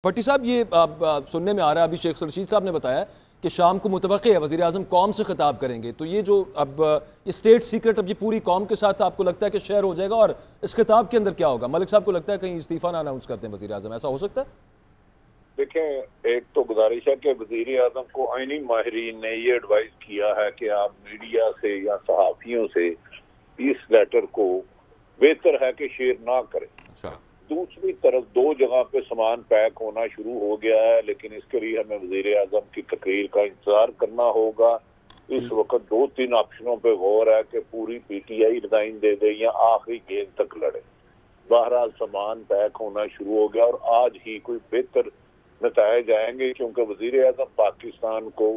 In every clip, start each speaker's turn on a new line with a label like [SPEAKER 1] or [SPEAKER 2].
[SPEAKER 1] भट्टी साहब, ये सुनने में आ रहा है, अभी शेख रशीद साहब ने बताया कि शाम को मुतवक्किल है वज़ीर आज़म कौम से खिताब करेंगे, तो ये जो अब ये स्टेट सीक्रेट अब ये पूरी कौम के साथ आपको लगता है कि शेयर हो जाएगा, और इस खिताब के अंदर क्या होगा? मलिक साहब को लगता है कहीं इस्तीफ़ा ना अनाउंस करते हैं वज़ीर आज़म, ऐसा हो सकता है?
[SPEAKER 2] देखें, एक तो गुजारिश है कि वज़ीर आज़म को आईनी माहिरीन ने ये एडवाइस किया है कि आप मीडिया से या सहाफ़ियों से इस लेटर को बेहतर है कि शेयर ना करें।
[SPEAKER 1] अच्छा।
[SPEAKER 2] दूसरी तरफ दो जगह पे सामान पैक होना शुरू हो गया है, लेकिन इसके लिए हमें वज़ीर आज़म की तकरीर का इंतजार करना होगा। इस वक्त 2-3 ऑप्शनों पे गौर है कि पूरी पीटीआई रिजाइन दे दे या आखिरी गेंद तक लड़े। बहरहाल सामान पैक होना शुरू हो गया और आज ही कोई बेहतर नतायज आएंगे, क्योंकि वज़ीर आज़म पाकिस्तान को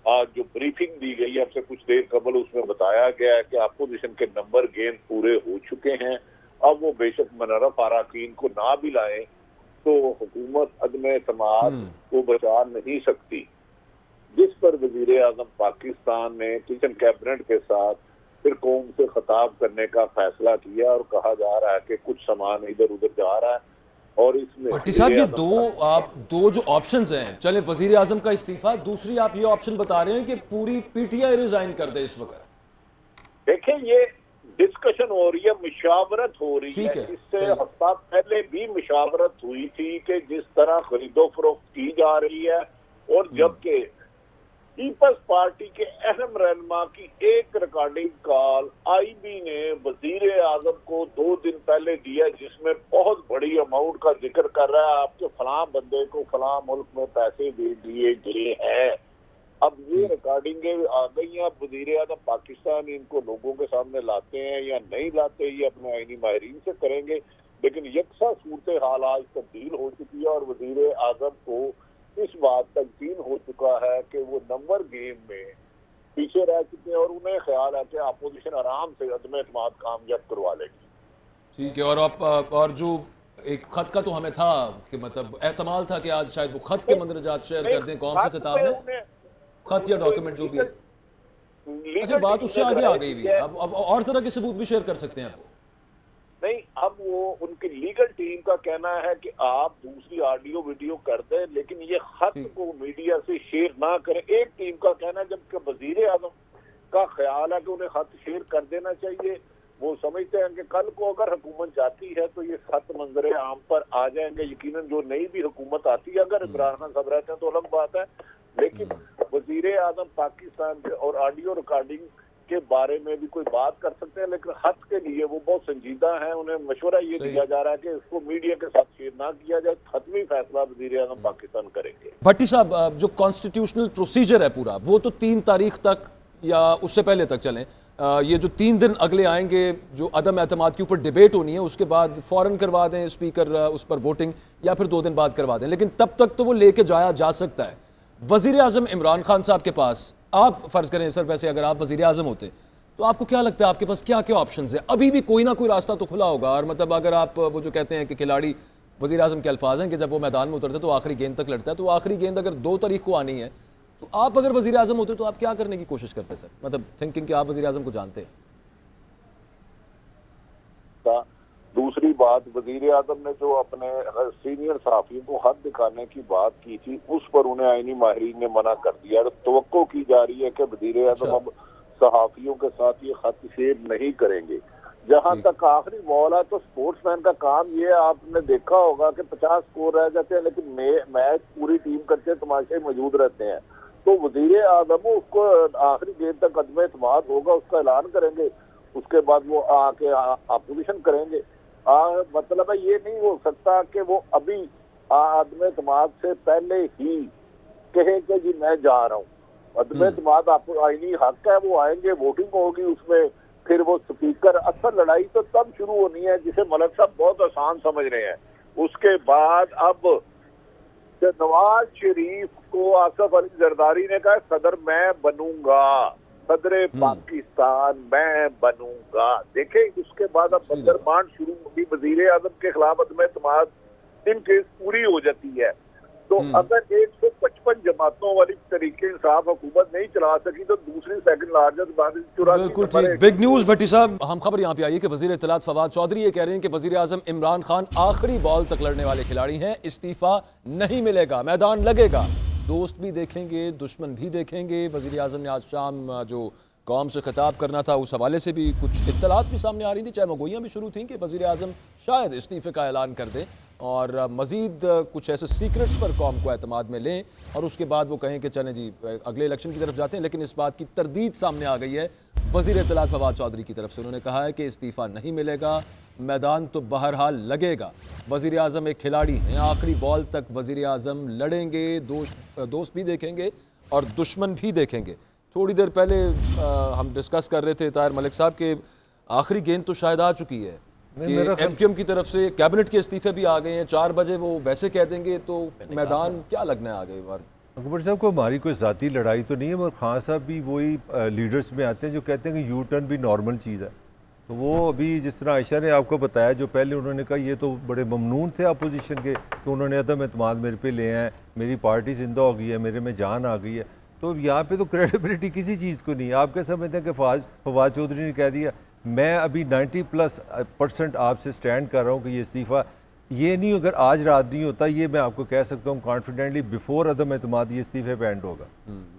[SPEAKER 2] आज जो ब्रीफिंग दी गई है आपसे कुछ देर कबल, उसमें बताया गया है कि अपोजिशन के नंबर गेम पूरे हो चुके हैं। अब वो बेशक मनरफ अराकीन को ना भी लाए तो हुकूमत अदम एतमाद को बचा नहीं सकती, जिस पर वज़ीर आज़म पाकिस्तान ने किचन कैबिनेट के साथ फिर कौम से खिताब करने का फैसला किया और कहा जा रहा है कि कुछ सामान इधर उधर जा रहा है। और इसमें
[SPEAKER 1] भट्टी साहब, ये दो जो ऑप्शंस हैं, चले वज़ीर आज़म का इस्तीफा, दूसरी आप ये ऑप्शन बता रहे हैं कि पूरी पीटीआई रिजाइन कर दे इस वक्त।
[SPEAKER 2] देखें, ये डिस्कशन हो रही है, मुशावरत हो रही है। इससे हफ्ता पहले भी मुशावरत हुई थी कि जिस तरह खरीदो फरोख्त की जा रही है, और जबकि पीपल्स पार्टी के अहम रहनुमा की एक रिकॉर्डिंग कॉल आईबी ने वजीर आजम को 2 दिन पहले दिया, जिसमें बहुत बड़ी अमाउंट का जिक्र कर रहा है आपके फलां बंदे को फलां मुल्क में पैसे दे दिए गए हैं। अब ये रिकॉर्डिंगें आ गई हैं, वज़ीर आज़म पाकिस्तान इनको लोगों के सामने लाते हैं या नहीं लाते, ये अपने आईनी माहिरीन से करेंगे, लेकिन यकसा सूरत हाल आज तब्दील हो चुकी है और वज़ीर आज़म को इस बात तक यकीन हो चुका है कि वो नंबर गेम में पीछे रह चुके हैं और उन्हें ख्याल है कि अपोजिशन आराम से अदम एतमाद कामयाब करवा लेगी।
[SPEAKER 1] ठीक है, और जो एक खत का तो हमें था कि मतलब एहतमाल था कि आज शायद वो खत के मंदरजात शेयर कर दें कौम से खिताब में, खत या डॉक्यूमेंट जो भी है। अच्छा, बात उससे आगे आ गई भी, अब और तरह के सबूत भी शेयर कर सकते हैं।
[SPEAKER 2] नहीं, अब वो उनकी लीगल टीम का कहना है कि आप दूसरी ऑडियो वीडियो कर दें, लेकिन ये खत को मीडिया से शेयर ना करें। एक टीम का कहना है, जबकि वज़ीर आज़म का ख्याल है कि उन्हें खत शेयर कर देना चाहिए। वो समझते हैं कि कल को अगर हुकूमत जाती है तो ये खत मंजर आम पर आ जाएंगे। यकीनन जो नई भी हुकूमत आती है, अगर इमरान खान साहब रहते हैं तो अलग बात है, लेकिन वज़ीर आज़म पाकिस्तान और ऑडियो रिकॉर्डिंग के बारे में भी कोई बात कर सकते हैं, लेकिन खत के लिए वो बहुत संजीदा है। उन्हें मशवरा ये दिया जा रहा है कि इसको मीडिया के साथ शेयर ना किया जाए। खत्मी फैसला वज़ीर आज़म पाकिस्तान करेंगे।
[SPEAKER 1] भट्टी साहब, जो कॉन्स्टिट्यूशनल प्रोसीजर है पूरा, वो तो 3 तारीख तक या उससे पहले तक चलें। ये जो 3 दिन अगले आएंगे, जो अदम एतमाद के ऊपर डिबेट होनी है, उसके बाद फौरन करवा दें स्पीकर उस पर वोटिंग, या फिर 2 दिन बाद करवा दें, लेकिन तब तक तो वो लेके जाया जा सकता है। वज़ीर आज़म इमरान खान साहब के पास, आप फर्ज करें सर, वैसे अगर आप वज़ीर आज़म होते तो आपको क्या लगता है आपके पास क्या क्या ऑप्शंस है? अभी भी कोई ना कोई रास्ता तो खुला होगा, और मतलब अगर आप वो जो कहते हैं कि खिलाड़ी, वज़ीर आज़म के अल्फाज हैं कि जब वो मैदान में उतरते तो आखिरी गेंद तक लड़ता है, तो आखिरी गेंद अगर 2 तारीख को आनी है, तो आप अगर वज़ीर आज़म होते तो आप क्या करने की कोशिश करते सर? मतलब थिंकिंग कि आप वज़ीर आज़म को जानते हैं।
[SPEAKER 2] दूसरी बात, वज़ीर आज़म ने जो अपने सीनियर सहाफ़ियों को हद दिखाने की बात की थी, उस पर उन्हें आईनी माहिरीन ने मना कर दिया। तवक्को की जा रही है कि वज़ीर आज़म अब सहाफ़ियों के साथ ये खत शेयर नहीं करेंगे। जहां तक आखिरी बॉल है, तो स्पोर्ट्समैन का काम ये, आपने देखा होगा कि 50 स्कोर रह जाते हैं, लेकिन मैच पूरी टीम करते हैं, तमाशे मौजूद रहते हैं। तो वज़ीर आज़म उसको आखिरी गेंद तक अदम एतमाद होगा, उसका ऐलान करेंगे, उसके बाद वो आके अपोजिशन करेंगे। मतलब है, ये नहीं हो सकता कि वो अभी अदम एतमाद से पहले ही कहे कि जी मैं जा रहा हूँ। अदम एतमाद आपको आईनी हक है, वो आएंगे, वोटिंग होगी, उसमें फिर वो स्पीकर, असल लड़ाई तो तब शुरू होनी है जिसे मलिक साहब बहुत आसान समझ रहे हैं। उसके बाद अब नवाज शरीफ को आसिफ अली जरदारी ने कहा सदर मैं बनूंगा, सदर पाकिस्तान मैं बनूंगा। देखें, उसके बाद अब बंदरबांट शुरू होगी, वज़ीर आज़म के खिलाफ अदम एतमाद केस पूरी हो जाती है। तो अगर 155 जमातों वाली तरीके इंसाफ हुकूमत नहीं चला सकी तो दूसरी सेकंड लार्जेस्ट बात 84
[SPEAKER 1] बिल्कुल ठीक। बिग न्यूज़ भट्टी साहब, हम खबर यहाँ पे आई है कि वज़ीर इत्तलात फवाद चौधरी ये कह रहे हैं कि वज़ीर आज़म इमरान खान आखिरी बॉल तक लड़ने वाले खिलाड़ी हैं, इस्तीफ़ा नहीं मिलेगा, मैदान लगेगा, दोस्त भी देखेंगे दुश्मन भी देखेंगे। वज़ीर आज़म ने आज शाम जो कौम से खिताब करना था उस हवाले से भी कुछ इत्तलात भी सामने आ रही थी, चाहे मगोइयाँ भी शुरू थी कि वज़ीर आज़म शायद इस्तीफ़े का ऐलान कर दें और मज़ीद कुछ ऐसे सीक्रेट्स पर कौम को एतमाद में लें और उसके बाद वो कहें कि चलें जी अगले इलेक्शन की तरफ जाते हैं। लेकिन इस बात की तरदीद सामने आ गई है वज़ीर इत्तलात फवाद चौधरी की तरफ से। उन्होंने कहा है कि इस्तीफ़ा नहीं मिलेगा, मैदान तो बहरहाल लगेगा। वज़ीर आज़म एक खिलाड़ी हैं, आखिरी बॉल तक वज़ीर आज़म लड़ेंगे, दोस्त भी देखेंगे और दुश्मन भी देखेंगे। थोड़ी देर पहले हम डिस्कस कर रहे थे ताहिर मलिक साहब के आखिरी गेंद तो शायद आ चुकी है कि एमक्यूएम की तरफ से कैबिनेट के इस्तीफे भी आ गए हैं, 4 बजे वो वैसे कह देंगे तो मैदान क्या लगना है आगे बार।
[SPEAKER 3] अकबर साहब को हमारी कोई ज़ाती लड़ाई तो नहीं है, मगर खान साहब भी वही लीडर्स में आते हैं जो कहते हैं कि यू टर्न भी नॉर्मल चीज़ है। तो वो अभी जिस तरह आयशा ने आपको बताया, जो पहले उन्होंने कहा ये तो बड़े ममनून थे अपोजिशन के कि उन्होंने अदम एतमाद मेरे पे ले हैं, मेरी पार्टी जिंदा हो गई है, मेरे में जान आ गई है। तो यहाँ पे तो क्रेडिबिलिटी किसी चीज़ को नहीं है। आप क्या समझते हैं कि फवाद चौधरी ने कह दिया मैं अभी 90+ % आपसे स्टैंड कर रहा हूँ कि ये इस्तीफ़ा, ये नहीं अगर आज रात नहीं होता, ये मैं आपको कह सकता हूँ कॉन्फिडेंटली बिफोर अदम एतमाद ये इस्तीफ़े पे एंड होगा।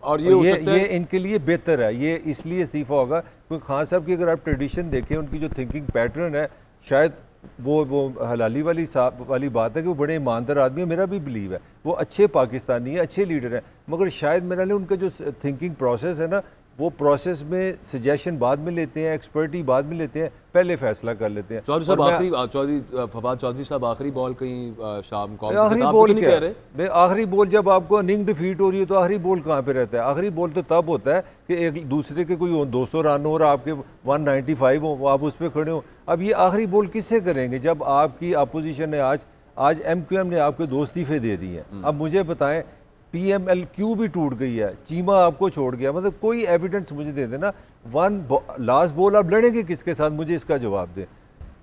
[SPEAKER 3] और ये इनके लिए बेहतर है, ये इसलिए इस्तीफ़ा होगा क्योंकि खान साहब की अगर आप ट्रेडिशन देखें, उनकी जो थिंकिंग पैटर्न है, शायद वो हलाली वाली बात है कि वो बड़े ईमानदार आदमी है, मेरा भी बिलीव है वो अच्छे पाकिस्तानी है, अच्छे लीडर हैं, मगर शायद मेरा लिए उनका जो थिंकिंग प्रोसेस है ना, वो प्रोसेस में सजेशन बाद में लेते हैं, एक्सपर्टी बाद में लेते हैं, पहले फैसला कर लेते हैं।
[SPEAKER 1] फवाद चौधरी साहब आखिरी बॉल कहीं शाम को
[SPEAKER 3] आखिरी बॉल नहीं कह रहे, आखिरी बॉल जब आपको इनिंग डिफीट हो रही है तो आखिरी बॉल कहाँ पे रहता है? आखिरी बॉल तो तब होता है कि एक दूसरे के कोई 200 रन हो और आपके 195 हो, आप उस पर खड़े हो। अब ये आखिरी बॉल किससे करेंगे जब आपकी अपोजिशन ने आज MQM ने आपको 2 इस्तीफे दे दिए हैं। अब मुझे बताएं PMLQ भी टूट गई है, चीमा आपको छोड़ गया, मतलब कोई एविडेंस मुझे दे देना, लास्ट बॉल आप लड़ेंगे किसके साथ, मुझे इसका जवाब दें।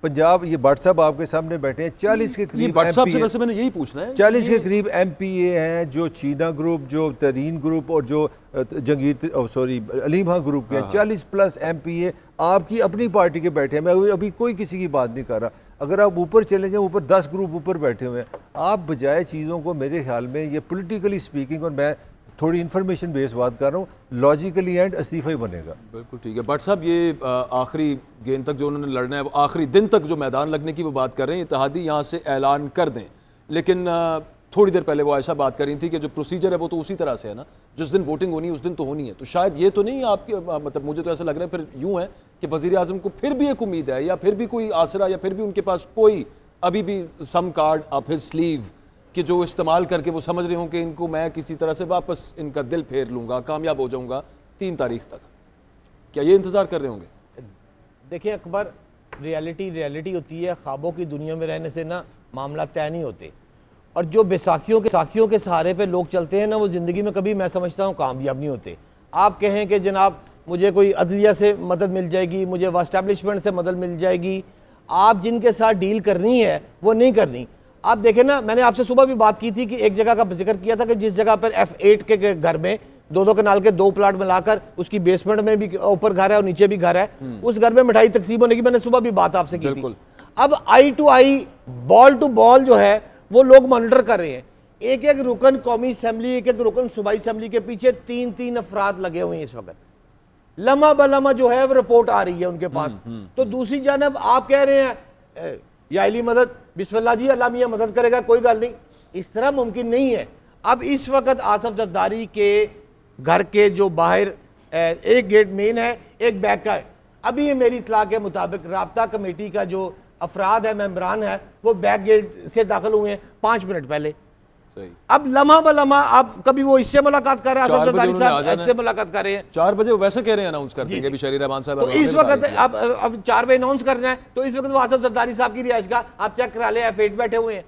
[SPEAKER 3] पंजाब, ये भट्ट साहब आपके सामने बैठे हैं, 40 के करीब
[SPEAKER 1] मैंने यही पूछना है,
[SPEAKER 3] 40 के करीब MPA हैं, जो चीना ग्रुप, जो तरीन ग्रुप और जो अलीमा ग्रुप के 40+ MPA आपकी अपनी पार्टी के बैठे हैं। मैं अभी कोई किसी की बात नहीं कर रहा। अगर आप ऊपर चले जाएं, ऊपर 10 ग्रुप ऊपर बैठे हुए हैं। आप बजाय चीज़ों को, मेरे ख्याल में ये पॉलिटिकली स्पीकिंग, और मैं थोड़ी इन्फॉर्मेशन बेस्ड बात कर रहा हूँ, लॉजिकली एंड इस्तीफा ही बनेगा।
[SPEAKER 1] बिल्कुल ठीक है। भट्ट साहब, ये आखिरी गेंद तक जो उन्होंने लड़ना है, वो आखिरी दिन तक जो मैदान लगने की वो बात कर रहे हैं, इत्तेहादी यहाँ से ऐलान कर दें, लेकिन थोड़ी देर पहले वो ऐसा बात कर रही थी कि जो प्रोसीजर है वो तो उसी तरह से है ना, जिस दिन वोटिंग होनी है उस दिन तो होनी है। तो शायद ये तो नहीं आपके, मतलब मुझे तो ऐसा लग रहा है फिर यूँ है कि वज़ीर आज़म को फिर भी एक उम्मीद है, या फिर भी कोई आसरा, या फिर भी उनके पास कोई अभी भी सम कार्ड अप हिज स्लीव कि जो इस्तेमाल करके वो समझ रहे हों कि इनको मैं किसी तरह से वापस इनका दिल फेर लूँगा, कामयाब हो जाऊँगा 3 तारीख तक। क्या ये इंतज़ार कर रहे होंगे?
[SPEAKER 4] देखिए अकबर, रियलिटी होती है, ख्वाबों की दुनिया में रहने से ना मामला तय नहीं होते, और जो बैसाखियों के सहारे पे लोग चलते हैं ना, वो ज़िंदगी में कभी, मैं समझता हूँ, कामयाब नहीं होते। आप कहें कि जनाब मुझे कोई अदलिया से मदद मिल जाएगी, मुझे एस्टैब्लिशमेंट से मदद मिल जाएगी, आप जिनके साथ डील करनी है वो नहीं करनी। आप देखें ना, मैंने आपसे सुबह भी बात की थी कि एक जगह का जिक्र किया था कि जिस जगह पर F8 के घर में 2 कनाल के 2 प्लाट मिलाकर उसकी बेसमेंट में भी ऊपर घर है और नीचे भी घर है, उस घर में मिठाई तकसीम होने की मैंने सुबह भी बात आपसे की थी। अब eye to eye, ball to ball जो है वो लोग मॉनिटर कर रहे हैं। एक एक रुकन कौमी असेंबली, एक एक रुकन सूबाई असेंबली के पीछे 3-3 अफराद लगे हुए हैं इस वक्त। लम्हा बलम्हा जो है वो रिपोर्ट आ रही है उनके पास। तो दूसरी जानब आप कह रहे हैं याली मदद, बिस्मिल्लाह जी, अल्लाह मियां मदद करेगा, कोई गल नहीं, इस तरह मुमकिन नहीं है। अब इस वक्त आसफ जरदारी के घर के जो बाहर एक गेट मेन है, एक बैक का है। अभी ये मेरी इतला के मुताबिक राब्ता कमेटी का जो अफराद है, मेंबरान है, वो बैक गेट से दाखिल हुए हैं 5 मिनट पहले। सही। अब लम्हा बलम्हा आप कभी वो इससे मुलाकात कर रहे हैं, आसफ जरदारी साहब इससे मुलाकात कर रहे हैं।
[SPEAKER 1] 4 बजे वैसे कह रहे हैं, अनाउंस कर देंगे अभी शहरी रहमान साहब।
[SPEAKER 4] तो इस वक्त अब 4 बजे अनाउंस करना है, तो इस वक्त वो आसफ जरदारी साहब की रिहाइश का आप चेक करा ले, F8 बैठे हुए हैं।